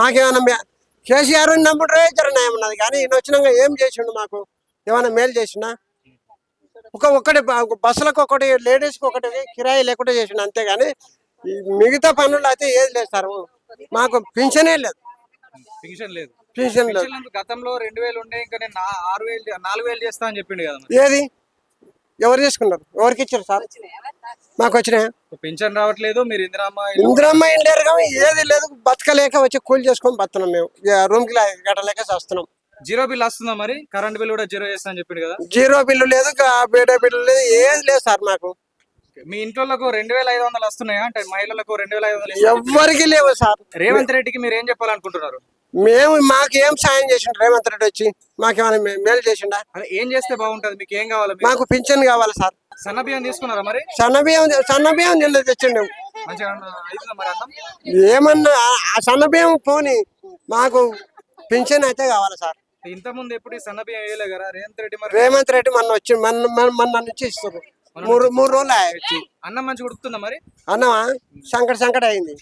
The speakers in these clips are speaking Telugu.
మాకేమైనా కేసీఆర్ ఉన్నప్పుడు న్యాయం ఉన్నది, కానీ ఈయన వచ్చినాక ఏం చేసిండు మాకు? ఏమైనా మేలు చేసిండా? ఒక్కటి బస్సులకు ఒకటి, లేడీస్కి ఒకటి కిరాయి లేకుండా చేసిండు అంతేగాని ఈ మిగతా పనులు అయితే ఏది లేదు సార్. మాకు పింఛనే లేదు. పింఛన్ లేదు. పింఛన్ లేదు. గతంలో 2000 ఉండే, ఇంకా నేను 6000 4000 చేస్తా అని చెప్పిండు కదా. ఏది ఎవరు చేసుకున్నారు? ఎవరికి ఇచ్చారు సార్? మాకు వచ్చినాయి. పింఛన్ రావట్లేదు. మీరు ఇందిరమ్మ ఇల్లు లేరు కానీ ఏది లేదు. బతకలేక వచ్చి కూలి చేసుకొని బతున్నాం మేము. రూమ్ కి గట్టలేక వస్తున్నాం. జీరో బిల్ వస్తుందా మరి? కరెంట్ బిల్ కూడా జీరో చేస్తా అని చెప్పిండు కదా. జీరో బిల్లు లేదు, బేటా బిల్లు లేదు, ఏది లేదు సార్ మాకు. మీ ఇంట్లో 2500 వస్తున్నాయా? అంటే మహిళలకు 2500 ఎవ్వరికి లేవు సార్. రేవంత్ రెడ్డికి మీరు ఏం చెప్పాలనుకుంటున్నారు? మాకు ఏం సాయం చేసిండు రేవంత్ రెడ్డి వచ్చి? మాకేమైనా మేలు చేసిండా? అదే ఏం చేస్తే బాగుంటది? మీకు ఏం కావాలి? మాకు పింఛన్ కావాలి సార్. సన్న బియ్యం తీసుకున్నారా మరి? సన్న బియ్యం నిన్న తెచ్చిండు. మంచిగా అవుతుందా మరి అన్నం? ఏమన్నా ఆ సన్న బియ్యం పోని, మాకు పింఛన్ అయితే కావాలి సార్. ఇంత ముందు ఎప్పుడు సన్న బియ్యం వేయలే కదా రేవంత్ రెడ్డి మొన్న వచ్చి మొన్న నుంచి ఇస్తారు. మూడు రోజులు వచ్చి. అన్నం మంచిగా ఉడుకుతుందా మరి? అన్నమా సంకట అయింది.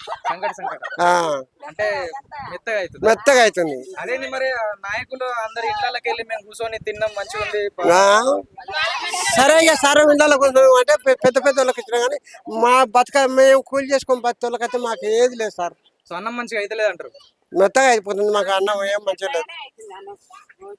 అంటే మెత్తగా అవుతుంది. అదేంటి మరి నాయకులు అందరు ఇళ్ళకి వెళ్ళి మేము కూర్చొని తిన్నాం మంచిగా ఉంది. సరే ఇళ్ళలో కూర్చొని అంటే పెద్ద వాళ్ళకి ఇచ్చినా కానీ మా మేము కూలి చేసుకొని బతికే వాళ్ళకైతే మాకు ఏది లేదు సార్. సో అన్నం మంచిగా అయితే లేదు అంటారు. మెత్తగా అయిపోతుంది మాకు. అన్నం ఏం మంచిగా లేదు.